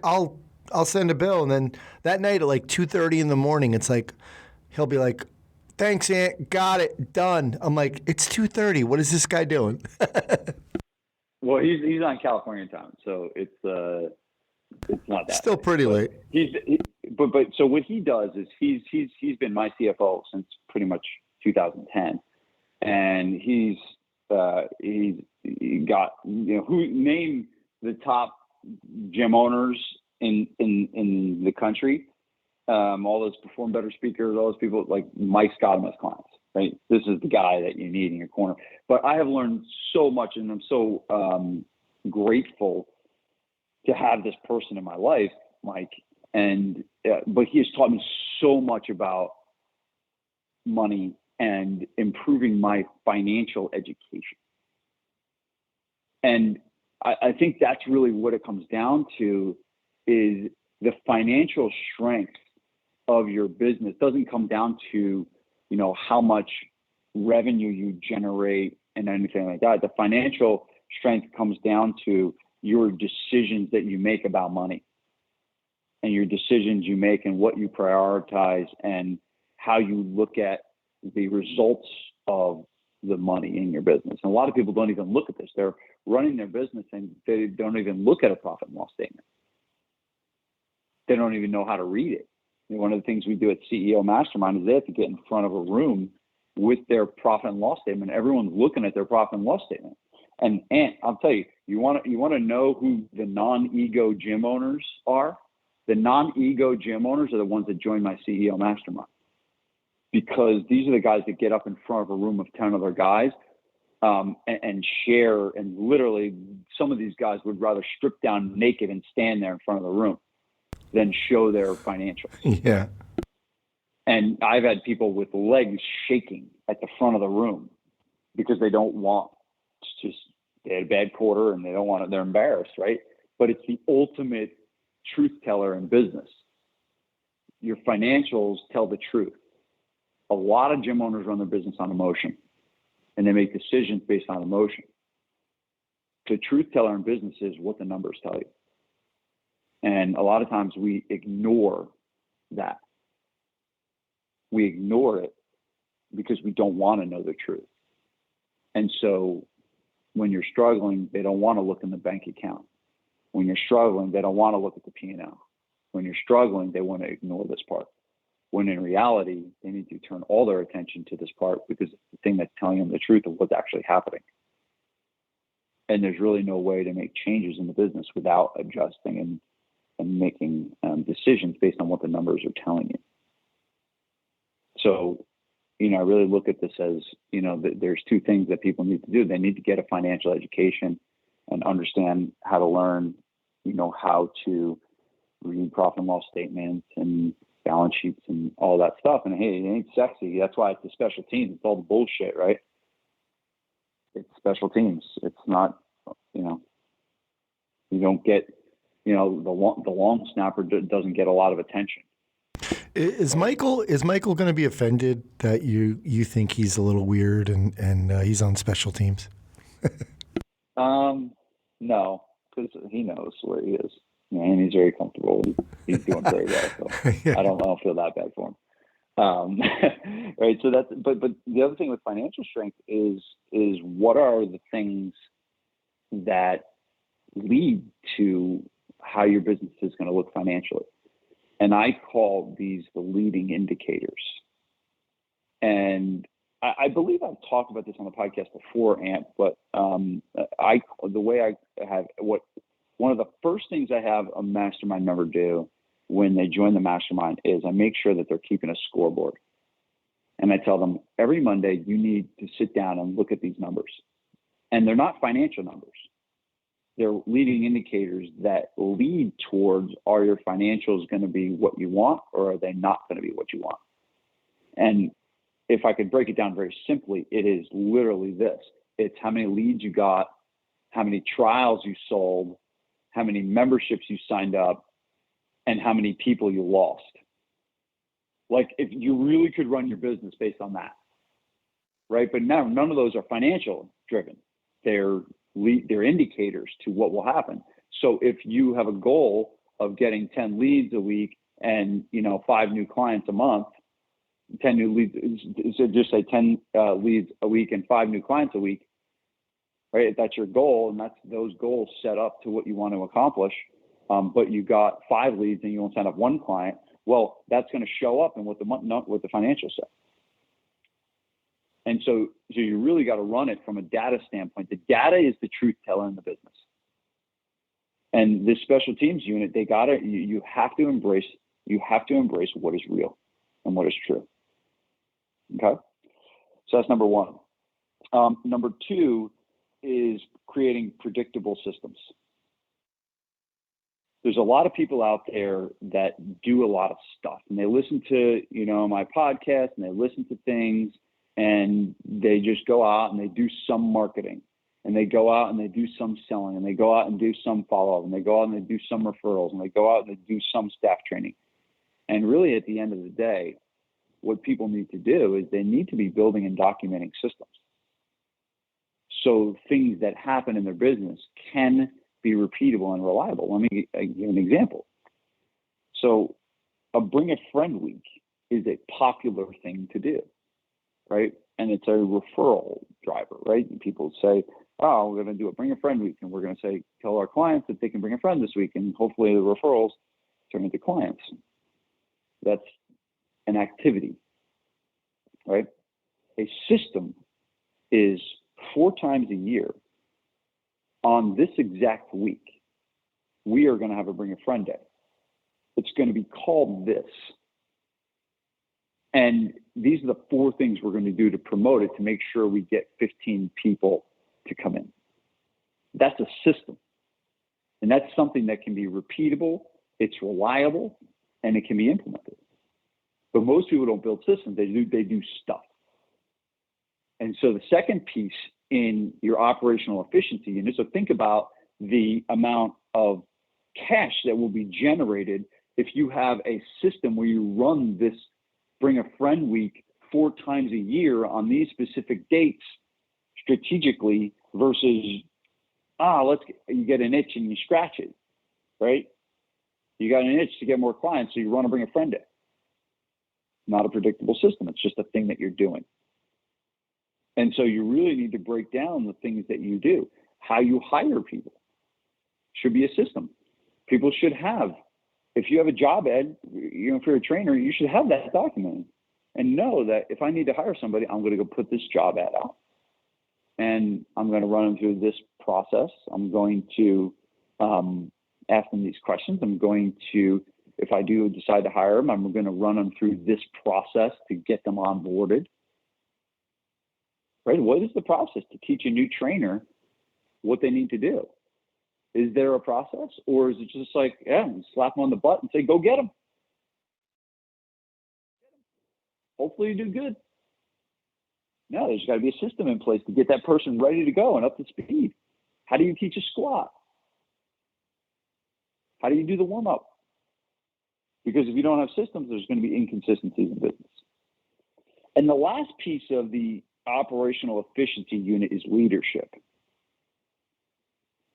I'll send a bill, and then that night at like 2:30 in the morning, it's like he'll be like, "Thanks, Aunt, got it, done." I'm like, "It's 2:30. What is this guy doing?" Well, he's on California time, so it's not that. Still pretty late. But so what he does is he's been my CFO since pretty much 2010, and he got, who name the top gym owners in the country, all those Perform Better speakers, all those people, like Mike's got them as clients, right? This is the guy that you need in your corner. But I have learned so much, and I'm so grateful to have this person in my life, Mike. And but he has taught me so much about money and improving my financial education. And I think that's really what it comes down to, is the financial strength of your business doesn't come down to, how much revenue you generate and anything like that. The financial strength comes down to your decisions that you make about money, and your decisions you make and what you prioritize and how you look at the results of the money in your business. And a lot of people don't even look at this. They're running their business and they don't even look at a profit and loss statement. They don't even know how to read it. And one of the things we do at CEO Mastermind is they have to get in front of a room with their profit and loss statement. Everyone's looking at their profit and loss statement. And I'll tell you, you want to know who the non-ego gym owners are? The non-ego gym owners are the ones that join my CEO Mastermind, because these are the guys that get up in front of a room of 10 other guys and share. And literally, some of these guys would rather strip down naked and stand there in front of the room than show their financials. Yeah. And I've had people with legs shaking at the front of the room because they don't want to just, they had a bad quarter and they don't want it. They're embarrassed, right? But it's the ultimate truth teller in business. Your financials tell the truth. A lot of gym owners run their business on emotion, and they make decisions based on emotion. The truth teller in business is what the numbers tell you. And a lot of times we ignore that. We ignore it because we don't want to know the truth. And so when you're struggling, they don't want to look in the bank account. When you're struggling, they don't want to look at the P&L. When you're struggling, they want to ignore this part. When in reality, they need to turn all their attention to this part, because it's the thing that's telling them the truth of what's actually happening. And there's really no way to make changes in the business without adjusting and making decisions based on what the numbers are telling you. So, I really look at this as, there's two things that people need to do. They need to get a financial education and understand how to learn, how to read profit and loss statements and balance sheets and all that stuff. And hey, it ain't sexy. That's why it's the special teams. It's all the bullshit, right? It's special teams. It's not, you don't get, the long snapper doesn't get a lot of attention. Is Michael going to be offended that you think he's a little weird and he's on special teams? No, because he knows where he is, and he's very comfortable. He's doing very well, so yeah. I don't feel that bad for him. Right. So that's, but the other thing with financial strength is what are the things that lead to how your business is going to look financially? And I call these the leading indicators. And I believe I've talked about this on the podcast before, Ant, but one of the first things I have a mastermind member do when they join the mastermind is I make sure that they're keeping a scoreboard. And I tell them every Monday, you need to sit down and look at these numbers. And they're not financial numbers. They're leading indicators that lead towards, are your financials going to be what you want, or are they not going to be what you want? And if I could break it down very simply, it is literally this. It's how many leads you got, how many trials you sold, how many memberships you signed up, and how many people you lost. Like, if you really could run your business based on that, right? But now none of those are financial driven. They're indicators to what will happen. So if you have a goal of getting 10 leads a week and 5 new clients a month, 10 new leads, so just say 10 leads a week and 5 new clients a week, right? If that's your goal, and that's those goals set up to what you want to accomplish, but you got 5 leads and you won't sign up 1 client, well, that's going to show up in what the financials say. And so you really got to run it from a data standpoint. The data is the truth teller in the business. And this special teams unit, you have to embrace what is real and what is true. Okay. So that's number 1. Number 2 is creating predictable systems. There's a lot of people out there that do a lot of stuff, and they listen to, my podcast, and they listen to things, and they just go out and they do some marketing, and they go out and they do some selling, and they go out and do some follow-up, and they go out and they do some referrals, and they go out and they do some staff training. And really, at the end of the day, what people need to do is they need to be building and documenting systems. So things that happen in their business can be repeatable and reliable. Let me give an example. So a Bring a Friend week is a popular thing to do, right? And it's a referral driver, right? And people say, oh, we're going to do a Bring a Friend week, and we're going to tell our clients that they can bring a friend this week, and hopefully the referrals turn into clients. That's an activity, right? A system is 4 times a year. On this exact week, we are going to have a Bring a Friend Day. It's going to be called this. And these are the 4 things we're going to do to promote it, to make sure we get 15 people to come in. That's a system. And that's something that can be repeatable, it's reliable, and it can be implemented. But most people don't build systems, they do stuff. And so the second piece in your operational efficiency unit, so think about the amount of cash that will be generated if you have a system where you run this Bring a Friend week 4 times a year on these specific dates strategically versus, you get an itch and you scratch it, right? You got an itch to get more clients, so you run a Bring a Friend Day. Not a predictable system. It's just a thing that you're doing. And so you really need to break down the things that you do. How you hire people should be a system. People should have, if you have a job ad, if you're a trainer, you should have that documented and know that if I need to hire somebody, I'm going to go put this job ad out. And I'm going to run them through this process. I'm going to ask them these questions. I'm going to, if I do decide to hire them, I'm going to run them through this process to get them onboarded. Right? What is the process to teach a new trainer what they need to do? Is there a process, or is it just like, slap them on the butt and say, go get them? Hopefully you do good. No, there's got to be a system in place to get that person ready to go and up to speed. How do you teach a squat? How do you do the warm-up? Because if you don't have systems, there's going to be inconsistencies in business. And the last piece of the operational efficiency unit is leadership.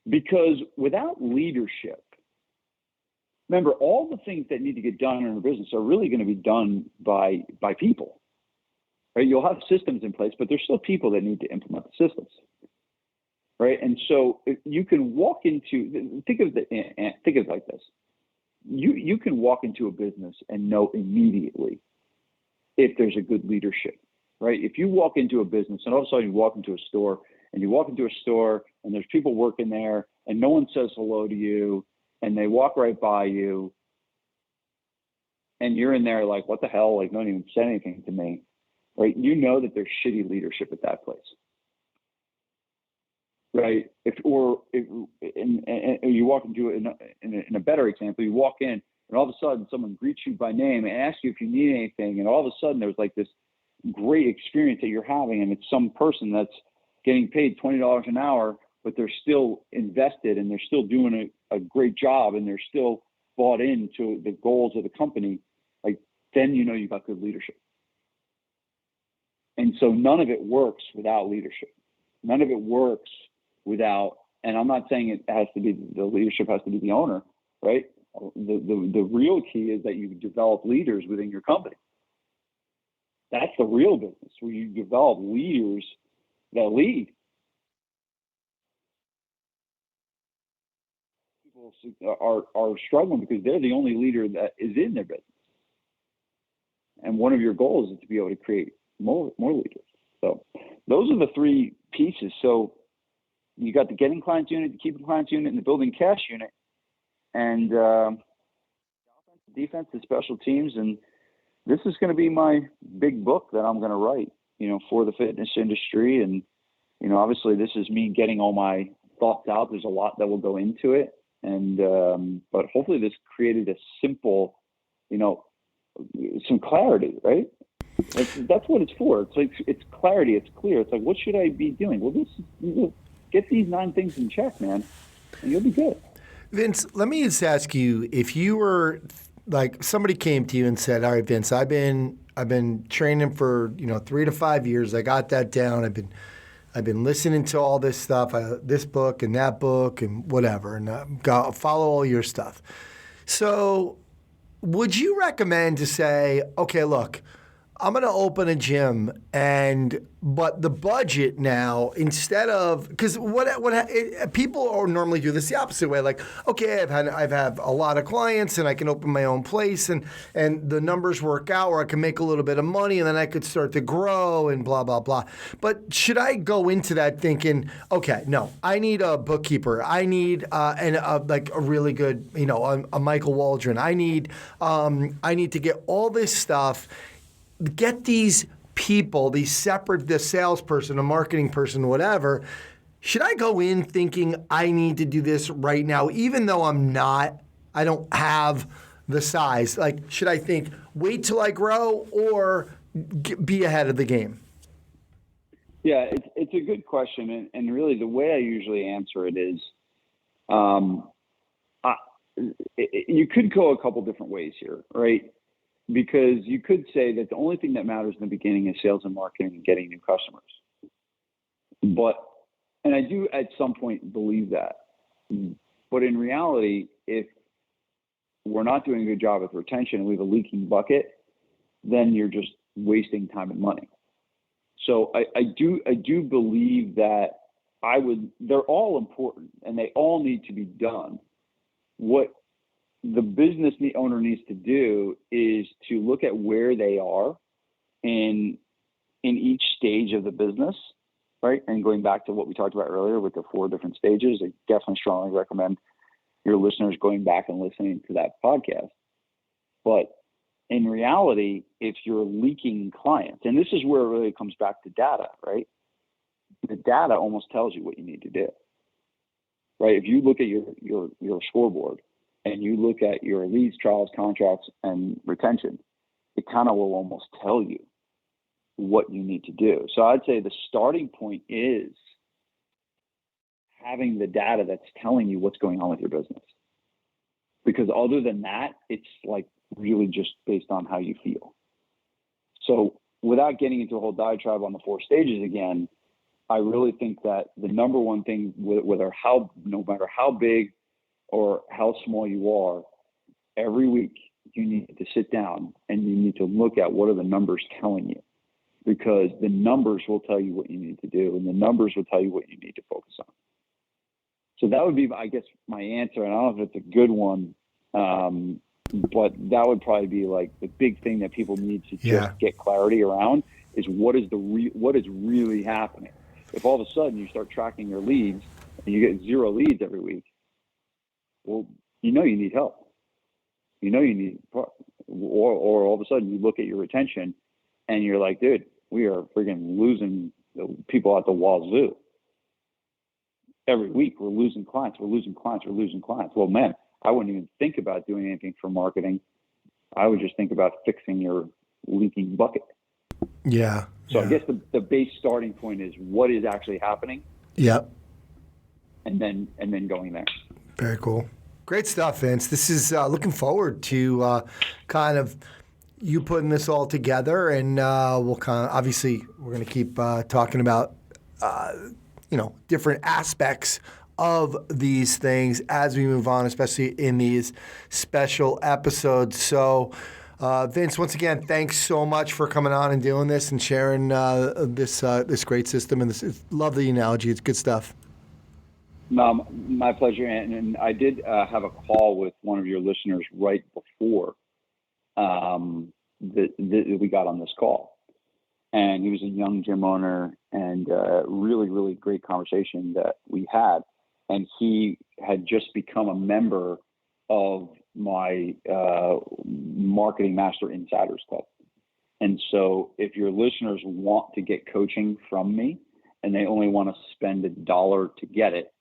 Because without leadership, remember, all the things that need to get done in a business are really going to be done by people. Right? You'll have systems in place, but there's still people that need to implement the systems. Right? And so you can walk into, think of it like this. You can walk into a business and know immediately if there's a good leadership. Right? If you walk into a business and all of a sudden you walk into a store and there's people working there and no one says hello to you and they walk right by you and you're in there like, what the hell? Like, no one even said anything to me. Right? You know that there's shitty leadership at that place. Right? If you walk into in a better example, you walk in and all of a sudden someone greets you by name and asks you if you need anything, and all of a sudden there's like this great experience that you're having, and it's some person that's getting paid $20 an hour, but they're still invested and they're still doing a great job and they're still bought into the goals of the company, like, then you know you got good leadership. And so none of it works without leadership. None of it works without, and I'm not saying it has to be, the leadership has to be the owner, right? The real key is that you develop leaders within your company. That's the real business, where you develop leaders that lead. People are struggling because they're the only leader that is in their business. And one of your goals is to be able to create more leaders. So those are the three pieces. So you got the getting clients unit, the keeping clients unit, and the building cash unit, and defense, the special teams. And this is going to be my big book that I'm going to write, for the fitness industry. And, obviously this is me getting all my thoughts out. There's a lot that will go into it. And, but hopefully this created a simple, some clarity, right? That's what it's for. It's like, it's clarity. It's clear. It's like, what should I be doing? Well, get these 9 things in check, man, and you'll be good. Vince, let me just ask you, if you were like, somebody came to you and said, all right, Vince, I've been training for 3 to 5 years. I got that down. I've been listening to all this stuff, this book and that book and whatever, and follow all your stuff. So would you recommend to say, okay, look, I'm going to open a gym, but the budget now, instead of, because people normally do this the opposite way, like, okay, I've had a lot of clients and I can open my own place and the numbers work out, or I can make a little bit of money and then I could start to grow and blah, blah, blah. But should I go into that thinking, okay, no, I need a bookkeeper. I need like a really good, a Michael Waldron. I need to get all this stuff, get these people, the salesperson, a marketing person, whatever. Should I go in thinking I need to do this right now, even though I don't have the size? Like, should I think, wait till I grow, or be ahead of the game? Yeah, it's a good question. And really the way I usually answer it is, you could go a couple different ways here, right? Because you could say that the only thing that matters in the beginning is sales and marketing and getting new customers. And I do at some point believe that. But in reality, if we're not doing a good job with retention and we have a leaking bucket, then you're just wasting time and money. So I do believe that they're all important and they all need to be done. What the business owner needs to do is to look at where they are in each stage of the business, right? And going back to what we talked about earlier with the 4 different stages, I definitely strongly recommend your listeners going back and listening to that podcast. But in reality, if you're leaking clients, and this is where it really comes back to data, right? The data almost tells you what you need to do, right? If you look at your scoreboard, and you look at your leads, trials, contracts, and retention, it kind of will almost tell you what you need to do. So I'd say the starting point is having the data that's telling you what's going on with your business. Because other than that, it's like really just based on how you feel. So without getting into a whole diatribe on the 4 stages again, I really think that the number one thing, no matter how big or how small you are, every week you need to sit down and you need to look at what are the numbers telling you, because the numbers will tell you what you need to do and the numbers will tell you what you need to focus on. So that would be, I guess, my answer. And I don't know if it's a good one, but that would probably be like the big thing that people need to just get clarity around is what is really happening. If all of a sudden you start tracking your leads and you get 0 leads every week, well, you need help. Or all of a sudden you look at your retention and you're like, dude, we are freaking losing people at the wazoo. Every week we're losing clients. Well, man, I wouldn't even think about doing anything for marketing. I would just think about fixing your leaking bucket. Yeah. So I guess the base starting point is what is actually happening. Yep. And then going there. Very cool. Great stuff, Vince. This is looking forward to kind of you putting this all together, and we'll kind of obviously we're going to keep talking about different aspects of these things as we move on, especially in these special episodes. So, Vince, once again, thanks so much for coming on and doing this and sharing this great system. And love the analogy; it's good stuff. My pleasure. And I did have a call with one of your listeners right before we got on this call. And he was a young gym owner, and really, really great conversation that we had. And he had just become a member of my Marketing Master Insiders Club. And so if your listeners want to get coaching from me and they only want to spend $1 to get it,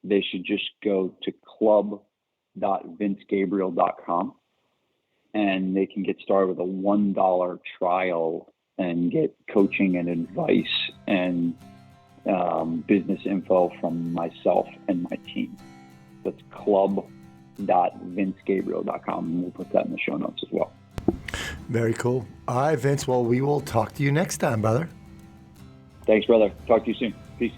they should just go to club.vincegabriele.com and they can get started with a $1 trial and get coaching and advice and business info from myself and my team. That's club.vincegabriele.com, and we'll put that in the show notes as well. Very cool. All right, Vince. Well, we will talk to you next time, brother. Thanks, brother. Talk to you soon. Peace.